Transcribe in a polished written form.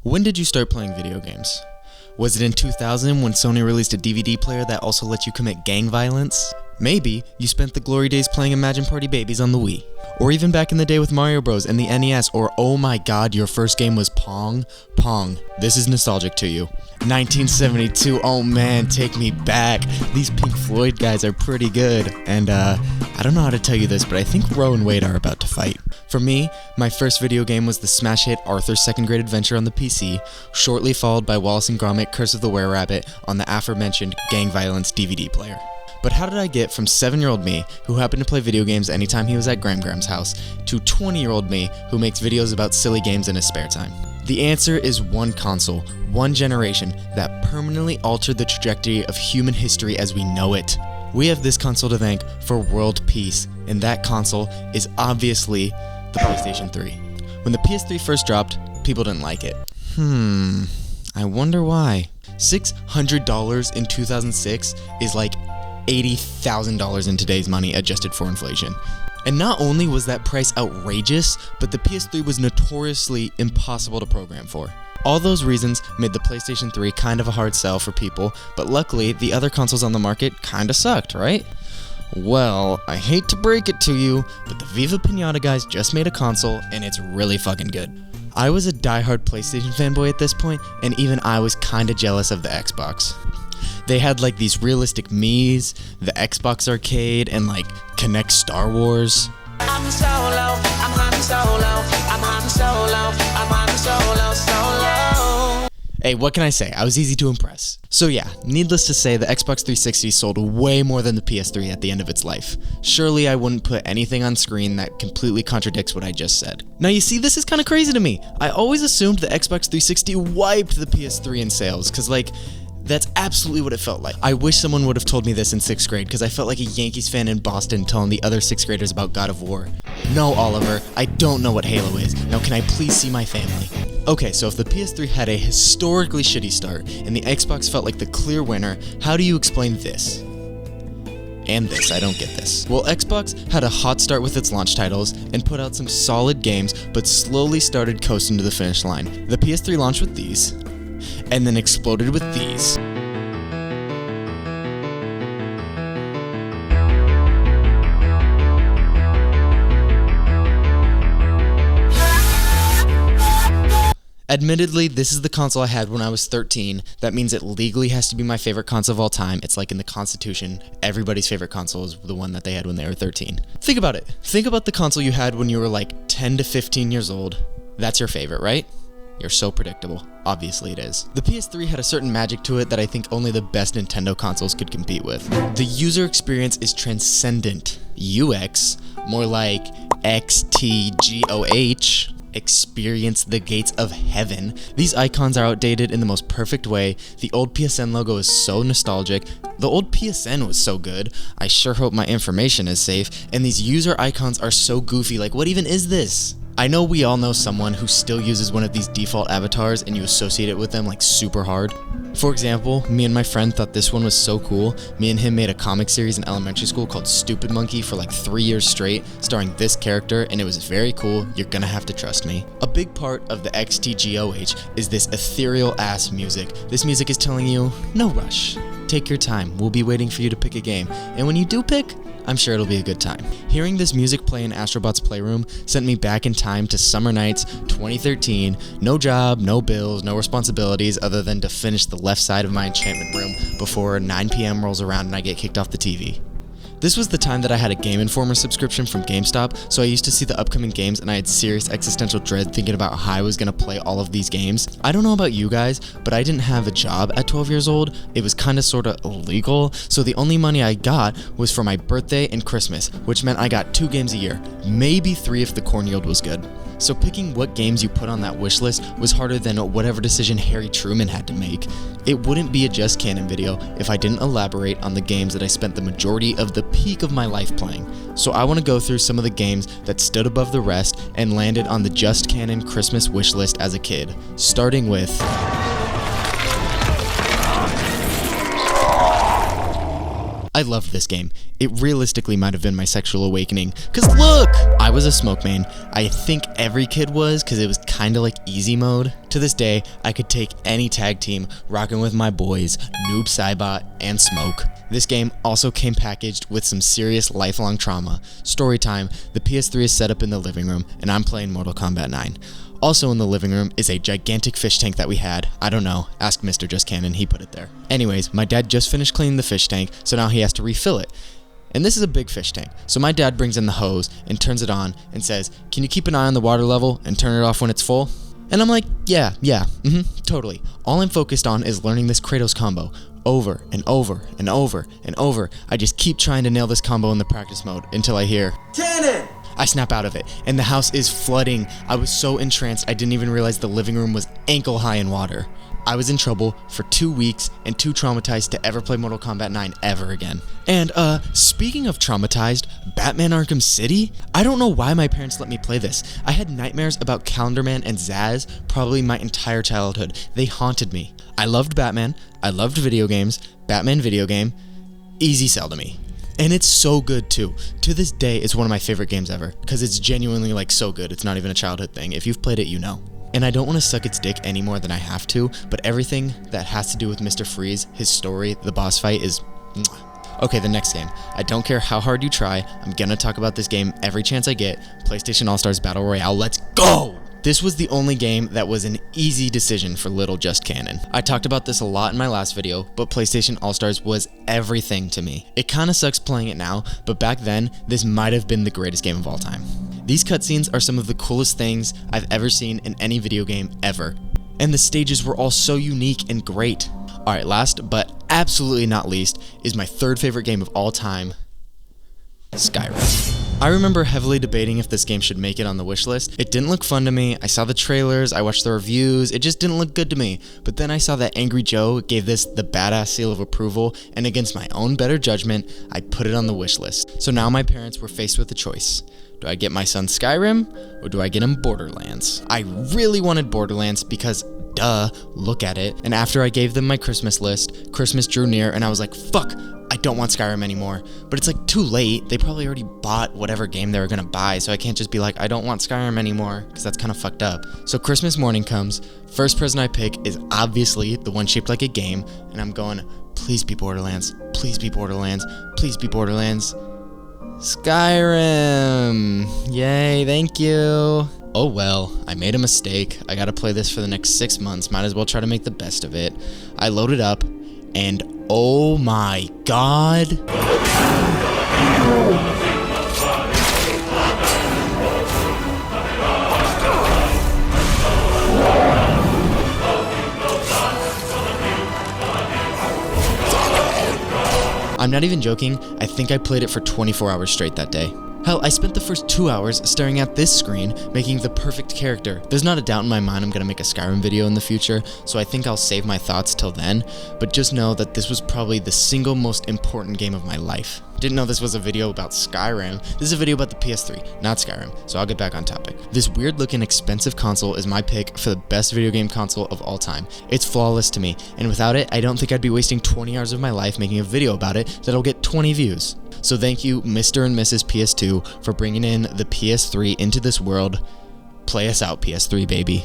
When did you start playing video games? Was it in 2000 when Sony released a DVD player that also let you commit gang violence? Maybe you spent the glory days playing Imagine Party Babies on the Wii. Or even back in the day with Mario Bros. And the NES, or oh my god, your first game was Pong? Pong. This is nostalgic to you. 1972, oh man, take me back. These Pink Floyd guys are pretty good. And I don't know how to tell you this, but I think Roe and Wade are about to fight. For me, my first video game was the smash hit Arthur's Second Grade Adventure on the PC, shortly followed by Wallace and Gromit Curse of the Were-Rabbit on the aforementioned gang violence DVD player. But how did I get from 7-year-old me, who happened to play video games anytime he was at Gram's house, to 20-year-old me, who makes videos about silly games in his spare time? The answer is one console, one generation, that permanently altered the trajectory of human history as we know it. We have this console to thank for world peace, and that console is obviously the PlayStation 3. When the PS3 first dropped, people didn't like it. I wonder why. $600 in 2006 is like $80,000 in today's money adjusted for inflation. And not only was that price outrageous, but the PS3 was notoriously impossible to program for. All those reasons made the PlayStation 3 kind of a hard sell for people, but luckily the other consoles on the market kinda sucked, right? Well, I hate to break it to you, but the Viva Pinata guys just made a console and it's really fucking good. I was a diehard PlayStation fanboy at this point, and even I was kinda jealous of the Xbox. They had like these realistic Miis, the Xbox Arcade, and like Kinect Star Wars. I'm solo, I'm Han Solo, I'm Han Solo, I'm Han Solo, solo. Hey, what can I say? I was easy to impress. So yeah, needless to say, the Xbox 360 sold way more than the PS3 at the end of its life. Surely I wouldn't put anything on screen that completely contradicts what I just said. Now you see, this is kind of crazy to me. I always assumed the Xbox 360 wiped the PS3 in sales, cause like, that's absolutely what it felt like. I wish someone would have told me this in 6th grade, because I felt like a Yankees fan in Boston telling the other 6th graders about God of War. No, Oliver, I don't know what Halo is. Now can I please see my family? Okay, so if the PS3 had a historically shitty start, and the Xbox felt like the clear winner, how do you explain this? And this, I don't get this. Well, Xbox had a hot start with its launch titles, and put out some solid games, but slowly started coasting to the finish line. The PS3 launched with these, and then exploded with these. Admittedly, this is the console I had when I was 13. That means it legally has to be my favorite console of all time. It's like in the Constitution, everybody's favorite console is the one that they had when they were 13. Think about it. Think about the console you had when you were like 10 to 15 years old. That's your favorite, right? You're so predictable. Obviously it is. The PS3 had a certain magic to it that I think only the best Nintendo consoles could compete with. The user experience is transcendent. UX, more like XTGOH, experience the gates of heaven. These icons are outdated in the most perfect way. The old PSN logo is so nostalgic. The old PSN was so good. I sure hope my information is safe. And these user icons are so goofy, like what even is this? I know we all know someone who still uses one of these default avatars and you associate it with them like super hard. For example, me and my friend thought this one was so cool. Me and him made a comic series in elementary school called Stupid Monkey for like 3 years straight, starring this character, and it was very cool. You're gonna have to trust me. A big part of the XTGOH is this ethereal ass music. This music is telling you, no rush. Take your time, we'll be waiting for you to pick a game. And when you do pick, I'm sure it'll be a good time. Hearing this music play in Astrobot's Playroom sent me back in time to summer nights 2013, no job, no bills, no responsibilities other than to finish the left side of my enchantment room before 9 p.m. rolls around and I get kicked off the TV. This was the time that I had a Game Informer subscription from GameStop, so I used to see the upcoming games and I had serious existential dread thinking about how I was going to play all of these games. I don't know about you guys, but I didn't have a job at 12 years old. It was kind of sort of illegal, so the only money I got was for my birthday and Christmas, which meant I got 2 games a year, maybe 3 if the corn yield was good. So picking what games you put on that wish list was harder than whatever decision Harry Truman had to make. It wouldn't be a Just Canon video if I didn't elaborate on the games that I spent the majority of the peak of my life playing. So I want to go through some of the games that stood above the rest and landed on the Just Canon Christmas wish list as a kid, starting with I loved this game. It realistically might have been my sexual awakening. Cause look! I was a smoke main. I think every kid was, cause it was kinda like easy mode. To this day, I could take any tag team, rocking with my boys, Noob Saibot, and Smoke. This game also came packaged with some serious lifelong trauma. Story time, the PS3 is set up in the living room, and I'm playing Mortal Kombat 9. Also in the living room is a gigantic fish tank that we had. I don't know, ask Mr. Just Cannon, he put it there. Anyways, my dad just finished cleaning the fish tank, so now he has to refill it. And this is a big fish tank, so my dad brings in the hose and turns it on and says, "Can you keep an eye on the water level and turn it off when it's full?" And I'm like, yeah, totally. All I'm focused on is learning this Kratos combo. Over and over and over and over. I just keep trying to nail this combo in the practice mode until I hear cannon! I snap out of it, and the house is flooding. I was so entranced I didn't even realize the living room was ankle high in water. I was in trouble for 2 weeks and too traumatized to ever play Mortal Kombat 9 ever again. And speaking of traumatized, Batman Arkham City? I don't know why my parents let me play this. I had nightmares about Calendar Man and Zaz probably my entire childhood. They haunted me. I loved Batman, I loved video games, Batman video game, easy sell to me. And it's so good too. To this day, it's one of my favorite games ever, because it's genuinely like so good, it's not even a childhood thing. If you've played it, you know. And I don't want to suck its dick any more than I have to, but everything that has to do with Mr. Freeze, his story, the boss fight is mwah. Okay, the next game. I don't care how hard you try, I'm gonna talk about this game every chance I get. PlayStation All-Stars Battle Royale, let's go! This was the only game that was an easy decision for little Just Cannon. I talked about this a lot in my last video, but PlayStation All-Stars was everything to me. It kinda sucks playing it now, but back then, this might have been the greatest game of all time. These cutscenes are some of the coolest things I've ever seen in any video game ever. And the stages were all so unique and great. Alright, last but absolutely not least is my third favorite game of all time, Skyrim. I remember heavily debating if this game should make it on the wish list. It didn't look fun to me, I saw the trailers, I watched the reviews, it just didn't look good to me. But then I saw that Angry Joe gave this the badass seal of approval, and against my own better judgment, I put it on the wish list. So now my parents were faced with a choice. Do I get my son Skyrim, or do I get him Borderlands? I really wanted Borderlands because, duh, look at it. And after I gave them my Christmas list, Christmas drew near and I was like, fuck, I don't want Skyrim anymore. But it's like too late, they probably already bought whatever game they were gonna buy, so I can't just be like, I don't want Skyrim anymore, because that's kind of fucked up. So Christmas morning comes, first present I pick is obviously the one shaped like a game, and I'm going, please be Borderlands, please be Borderlands, please be Borderlands. Skyrim! Yay, thank you! Oh well, I made a mistake. I gotta play this for the next 6 months, might as well try to make the best of it. I loaded up, and oh my god! I'm not even joking, I think I played it for 24 hours straight that day. Hell, I spent the first 2 hours staring at this screen, making the perfect character. There's not a doubt in my mind I'm gonna make a Skyrim video in the future, so I think I'll save my thoughts till then, but just know that this was probably the single most important game of my life. Didn't know this was a video about Skyrim. This is a video about the PS3, not Skyrim, so I'll get back on topic. This weird looking expensive console is my pick for the best video game console of all time. It's flawless to me, and without it, I don't think I'd be wasting 20 hours of my life making a video about it that'll get 20 views. So thank you, Mr. and Mrs. PS2, for bringing in the PS3 into this world. Play us out, PS3 baby.